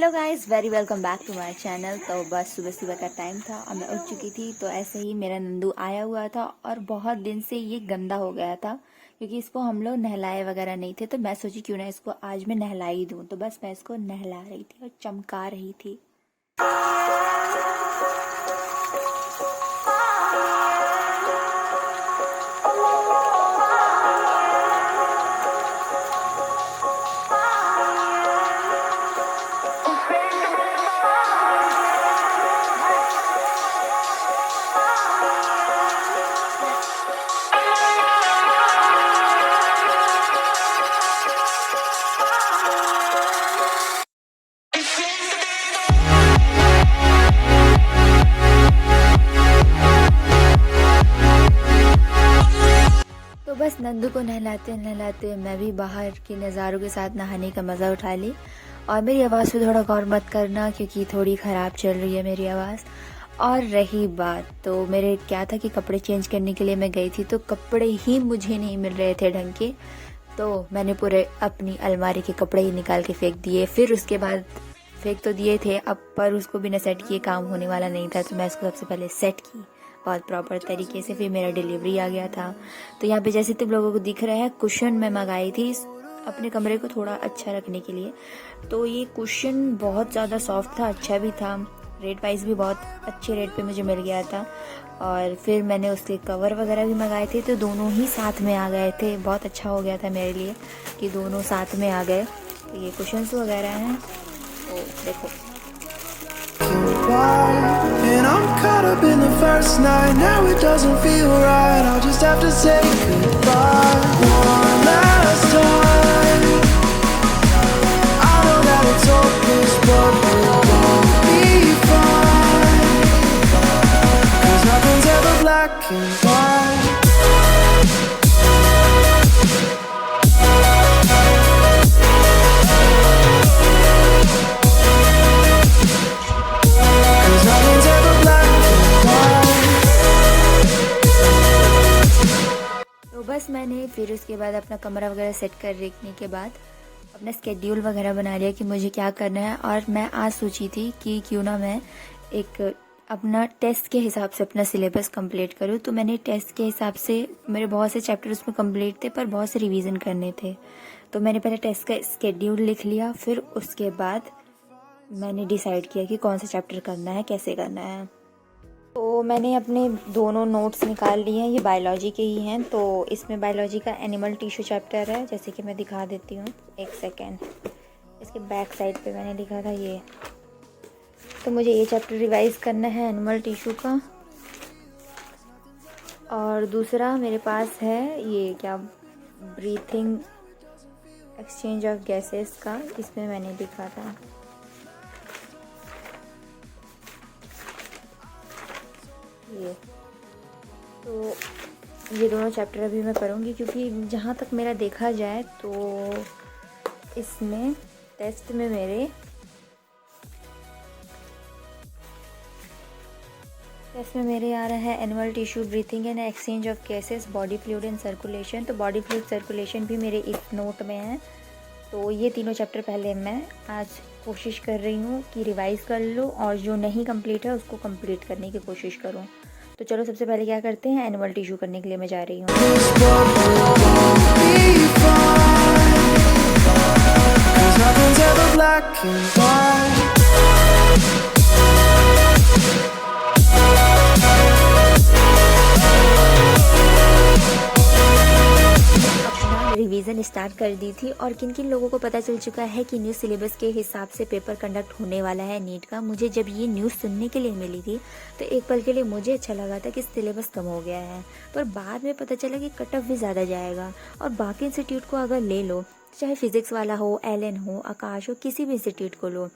Hello guys, very welcome back to my channel. तो बस सुबह सुबह का टाइम था और मैं उठ चुकी थी। तो ऐसे ही मेरा नंदू आया हुआ था और बहुत दिन से ये गंदा हो गया था क्योंकि इसको हम लोग नहलाए वगैरह नहीं थे। तो मैं सोची क्यों ना इसको आज मैं नहला ही दूँ। तो बस मैं इसको नहला रही थी और चमका रही थी। तो बस नंदू को नहलाते नहलाते मैं भी बाहर के नज़ारों के साथ नहाने का मज़ा उठा ली। और मेरी आवाज़ पे थोड़ा गौर मत करना क्योंकि थोड़ी ख़राब चल रही है मेरी आवाज़। और रही बात, तो मेरे क्या था कि कपड़े चेंज करने के लिए मैं गई थी, तो कपड़े ही मुझे नहीं मिल रहे थे ढंग के। तो मैंने पूरे अपनी अलमारी के कपड़े ही निकाल के फेंक दिए। फिर उसके बाद फेंक तो दिए थे अब, पर उसको बिना सेट किए काम होने वाला नहीं था। तो मैं उसको सबसे पहले सेट की बहुत प्रॉपर तरीके से। फिर मेरा डिलीवरी आ गया था। तो यहाँ पे जैसे तुम लोगों को दिख रहा है, कुशन मैं मंगाई थी अपने कमरे को थोड़ा अच्छा रखने के लिए। तो ये कुशन बहुत ज़्यादा सॉफ्ट था, अच्छा भी था, रेट वाइज भी बहुत अच्छे रेट पे मुझे मिल गया था। और फिर मैंने उसके कवर वगैरह भी मंगाए थे, तो दोनों ही साथ में आ गए थे। बहुत अच्छा हो गया था मेरे लिए कि दोनों साथ में आ गए। तो ये कुशन्स वगैरह हैं, तो देखो। And I'm caught up in the first night. Now it doesn't feel right. I'll just have to say goodbye one last time. I know that it's hopeless, but we'll both be fine. 'Cause nothing's ever black and white. तो बस मैंने फिर उसके बाद अपना कमरा वगैरह set कर रखने के बाद अपना स्केड्यूल वगैरह बना लिया कि मुझे क्या करना है। और मैं आज सोची थी कि क्यों ना मैं एक अपना टेस्ट के हिसाब से अपना सिलेबस कंप्लीट करूँ। तो मैंने टेस्ट के हिसाब से, मेरे बहुत से चैप्टर उसमें कंप्लीट थे पर बहुत से रिवीजन करने थे। तो मैंने पहले टेस्ट का स्केड्यूल लिख लिया। फिर उसके बाद मैंने डिसाइड किया कि कौन सा चैप्टर करना है, कैसे करना है। तो मैंने अपने दोनों नोट्स निकाल लिए हैं, ये बायोलॉजी के ही हैं। तो इसमें बायोलॉजी का एनिमल टिश्यू चैप्टर है, जैसे कि मैं दिखा देती हूँ, एक सेकेंड। इसके बैक साइड पे मैंने लिखा था ये। तो मुझे ये चैप्टर रिवाइज करना है एनिमल टिश्यू का। और दूसरा मेरे पास है ये क्या, ब्रीथिंग एक्सचेंज ऑफ गैसेस का, इसमें मैंने लिखा था ये। तो ये दोनों चैप्टर अभी मैं करूँगी क्योंकि जहाँ तक मेरा देखा जाए तो इसमें टेस्ट में मेरे आ रहा है animal tissue, breathing and exchange of gases, body fluid and circulation. तो बॉडी फ्लूइड सर्कुलेशन भी मेरे एक नोट में है। तो ये तीनों चैप्टर पहले मैं आज कोशिश कर रही हूँ कि रिवाइज़ कर लूँ और जो नहीं कंप्लीट है उसको कंप्लीट करने की कोशिश करूँ। तो चलो सबसे पहले क्या करते हैं, एनिमल टिश्यू करने के लिए मैं जा रही हूँ। रिवीजन स्टार्ट कर दी थी और किन किन लोगों को पता चल चुका है कि न्यू सिलेबस के हिसाब से पेपर कंडक्ट होने वाला है नीट का। मुझे जब ये न्यूज़ सुनने के लिए मिली थी तो एक पल के लिए मुझे अच्छा लगा था कि सिलेबस कम हो गया है, पर बाद में पता चला कि कट ऑफ भी ज़्यादा जाएगा। और बाकी इंस्टीट्यूट को अगर ले लो, चाहे फिजिक्स वाला हो, एलन हो, आकाश हो, किसी भी इंस्टीट्यूट को लो,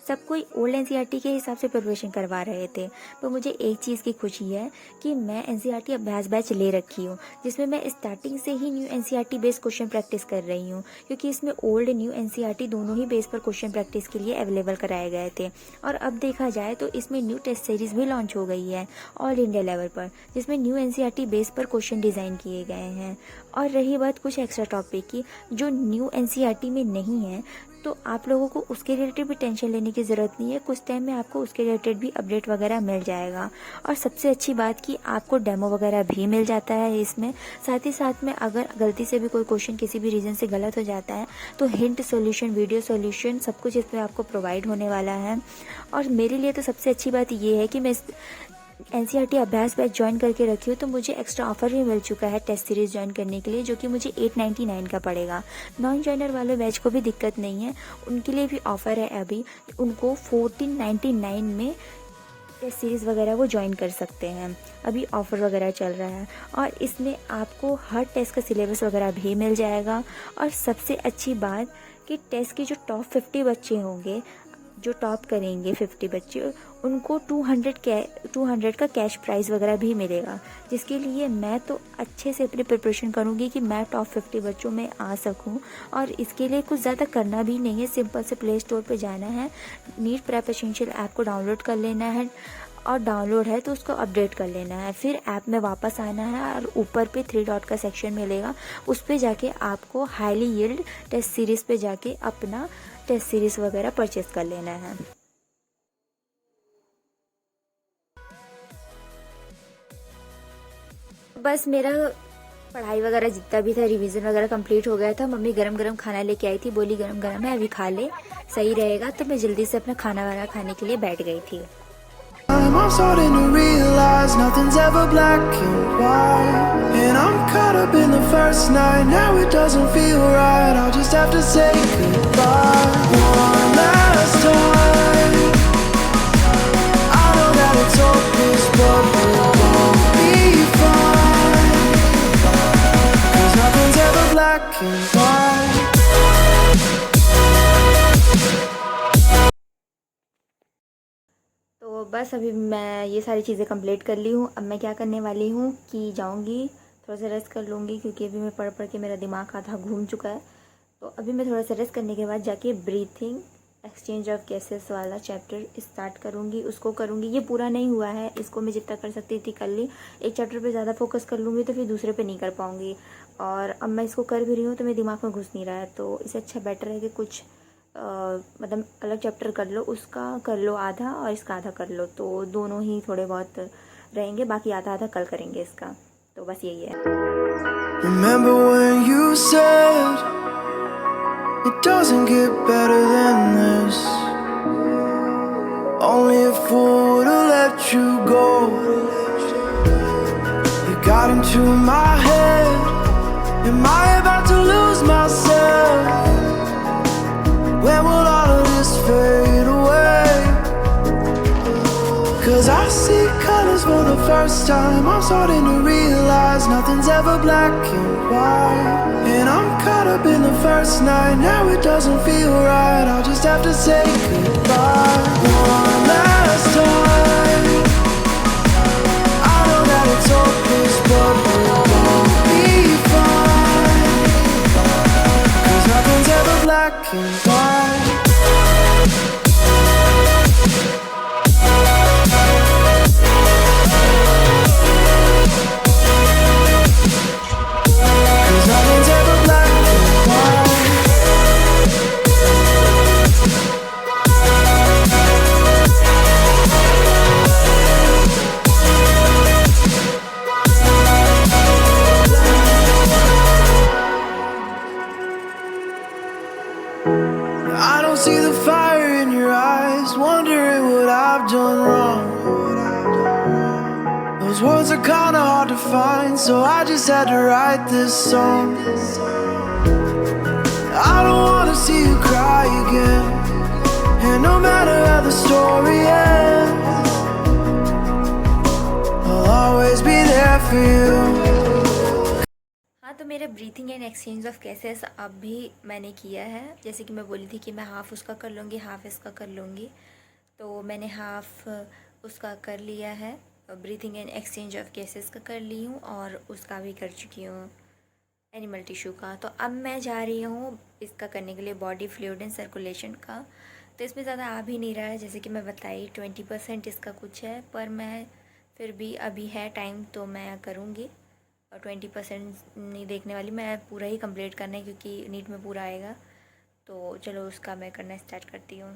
सब कोई ओल्ड एनसीईआरटी के हिसाब से प्रिपरेशन करवा रहे थे। पर मुझे एक चीज़ की खुशी है कि मैं एनसीईआरटी अभ्यास बैच ले रखी हूँ, जिसमें मैं स्टार्टिंग से ही new NCERT based question practice कर रही हूँ, क्योंकि इसमें ओल्ड न्यू एनसीईआरटी दोनों ही बेस पर क्वेश्चन प्रैक्टिस के लिए अवेलेबल कराए गए थे। और अब देखा जाए तो इसमें न्यू टेस्ट सीरीज़ भी लॉन्च हो गई है ऑल इंडिया लेवल पर, जिसमें न्यू एनसीईआरटी बेस पर क्वेश्चन डिज़ाइन किए गए हैं। और रही बात कुछ एक्स्ट्रा टॉपिक की जो न्यू एनसीईआरटी में नहीं है, तो आप लोगों को उसके रिलेटेड भी टेंशन लेने की ज़रूरत नहीं है। कुछ टाइम में आपको उसके रिलेटेड भी अपडेट वगैरह मिल जाएगा। और सबसे अच्छी बात कि आपको डेमो वगैरह भी मिल जाता है इसमें। साथ ही साथ में अगर गलती से भी कोई क्वेश्चन किसी भी रीज़न से गलत हो जाता है तो हिंट सॉल्यूशन, वीडियो सॉल्यूशन सब कुछ इसमें आपको प्रोवाइड होने वाला है। और मेरे लिए तो सबसे अच्छी बात ये है कि मैं NCERT अभ्यास बैच ज्वाइन करके रखी हूँ, तो मुझे एक्स्ट्रा ऑफर भी मिल चुका है टेस्ट सीरीज़ ज्वाइन करने के लिए, जो कि मुझे 899 का पड़ेगा। नॉन ज्वाइनर वाले बैच को भी दिक्कत नहीं है, उनके लिए भी ऑफ़र है। अभी उनको 1499 में टेस्ट सीरीज़ वगैरह वो ज्वाइन कर सकते हैं। अभी ऑफ़र वगैरह चल रहा है और इसमें आपको हर टेस्ट का सिलेबस वगैरह भी मिल जाएगा। और सबसे अच्छी बात कि टेस्ट के जो टॉप 50 बच्चे होंगे, जो टॉप करेंगे 50 बच्चे, उनको 200 का कैश प्राइज़ वगैरह भी मिलेगा। जिसके लिए मैं तो अच्छे से अपनी प्रिपरेशन करूँगी कि मैं टॉप 50 बच्चों में आ सकूँ। और इसके लिए कुछ ज़्यादा करना भी नहीं है, सिंपल से प्ले स्टोर पे जाना है, नीट प्रेप एसेंशियल ऐप को डाउनलोड कर लेना है, और डाउनलोड है तो उसको अपडेट कर लेना है। फिर ऐप में वापस आना है और ऊपर पे 3 डॉट का सेक्शन मिलेगा, उस पे जाके आपको हाईली यील्ड टेस्ट सीरीज़ पे जाके अपना टेस्ट सीरीज़ वगैरह परचेस कर लेना है। बस मेरा पढ़ाई वगैरह जितना भी था, रिवीजन वगैरह कंप्लीट हो गया था। मम्मी गरम गरम खाना लेके आई थी, बोली गरम गरम है, अभी खा ले, सही रहेगा। तो मैं जल्दी से अपना खाना वाना खाने के लिए बैठ गई थी। I'm starting to realize nothing's ever black and white, and I'm caught up in the first night. Now it doesn't feel right. I'll just have to say goodbye one last time. I know that it's hopeless, but we'll both be fine, 'cause nothing's ever black and white. तो बस अभी मैं ये सारी चीज़ें complete कर ली हूँ। अब मैं क्या करने वाली हूँ कि जाऊँगी, थोड़ा सा रेस्ट कर लूँगी, क्योंकि अभी मैं पढ़ पढ़ के मेरा दिमाग आधा घूम चुका है। तो अभी मैं थोड़ा सा रेस्ट करने के बाद जाके ब्रीथिंग एक्सचेंज ऑफ गैसेस वाला चैप्टर स्टार्ट करूँगी, उसको करूँगी। ये पूरा नहीं हुआ है, इसको मैं जितना कर सकती थी कर ली। एक चैप्टर पे ज़्यादा फोकस कर लूँगी तो फिर दूसरे पे नहीं कर पाऊँगी, और अब मैं इसको कर भी रही हूँ तो मेरे दिमाग में घुस नहीं रहा है। तो इससे अच्छा बेटर है कि कुछ मतलब अलग चैप्टर कर लो, उसका कर लो आधा और इसका आधा कर लो, तो दोनों ही थोड़े बहुत रहेंगे, बाकी आधा आधा कल करेंगे इसका। तो बस यही है। Remember when you said it doesn't get better than this? Only a fool would've let you go. You got into my head. Am I about to lose myself? When will all of this fade away? 'Cause I see colors for the first time. I'm starting to realize nothing's ever black and white, and I'm caught up in the first night. Now it doesn't feel right. I'll just have to say goodbye one last time. I know that it's hopeless, but we'll both be fine, 'cause nothing's ever black and white. I don't see the fire in your eyes, wondering what I've done wrong. Those words are kinda hard to find, so I just had to write this song. I don't wanna see you cry again, and no matter how the story ends, I'll always be there for you. हाँ, तो मेरा breathing and exchange of gases अब भी मैंने किया है। जैसे कि मैं बोली थी कि मैं हाफ़ उसका कर लूँगी, हाफ़ इसका कर लूँगी, तो मैंने हाफ़ उसका कर लिया है। Breathing and exchange of gases का कर ली हूँ और उसका भी कर चुकी हूँ एनिमल टिश्यू का। तो अब मैं जा रही हूँ इसका करने के लिए, बॉडी फ्लूइड एंड सर्कुलेशन का। तो इसमें ज़्यादा आ भी नहीं रहा है, जैसे कि मैं बताई 20% इसका कुछ है, पर मैं फिर भी अभी है टाइम तो मैं करूँगी। और 20% नहीं देखने वाली, मैं पूरा ही कंप्लीट करना है क्योंकि नीट में पूरा आएगा। तो चलो उसका मैं करना स्टार्ट करती हूँ।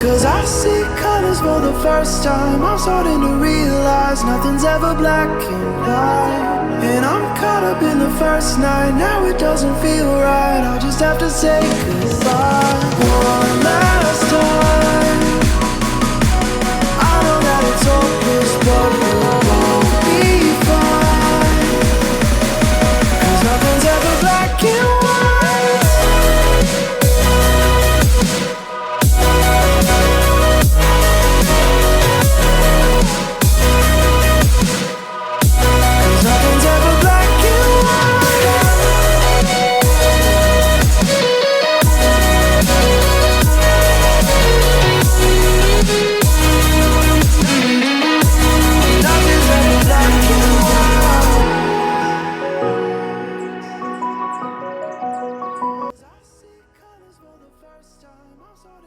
Cause I see colors for the first time. I'm starting to realize nothing's ever black and white. And I'm caught up in the first night. Now it doesn't feel right. I'll just have to say goodbye one last time. I know that it's hopeless, but we'll both be fine. Cause nothing's ever black and white. Nothing's ever black and white. Nothing's ever black and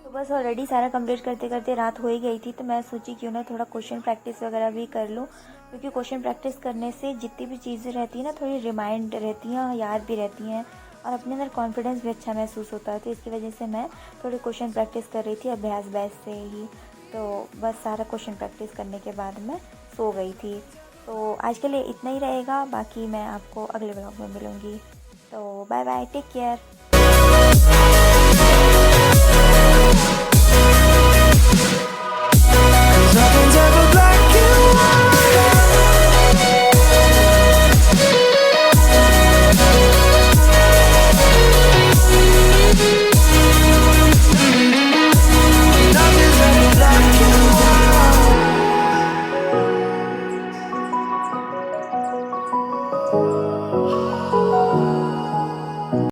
तो बस already सारा complete करते करते रात हो ही गई थी, तो मैं सोची क्यों ना थोड़ा क्वेश्चन प्रैक्टिस वगैरह भी कर लूँ, क्योंकि क्वेश्चन प्रैक्टिस करने से जितनी भी चीज़ें रहती हैं ना थोड़ी रिमाइंड रहती हैं, याद भी रहती हैं और अपने अंदर कॉन्फिडेंस भी अच्छा महसूस होता है। तो इसकी वजह से मैं थोड़ी क्वेश्चन प्रैक्टिस कर रही थी अभ्यास बैच से ही। तो बस सारा क्वेश्चन प्रैक्टिस करने के बाद मैं सो गई थी। तो आज के लिए इतना ही रहेगा, बाकी मैं आपको अगले ब्लॉग में मिलूँगी। तो bye bye, take care. nothing's ever black and white. Nothing's ever black and white.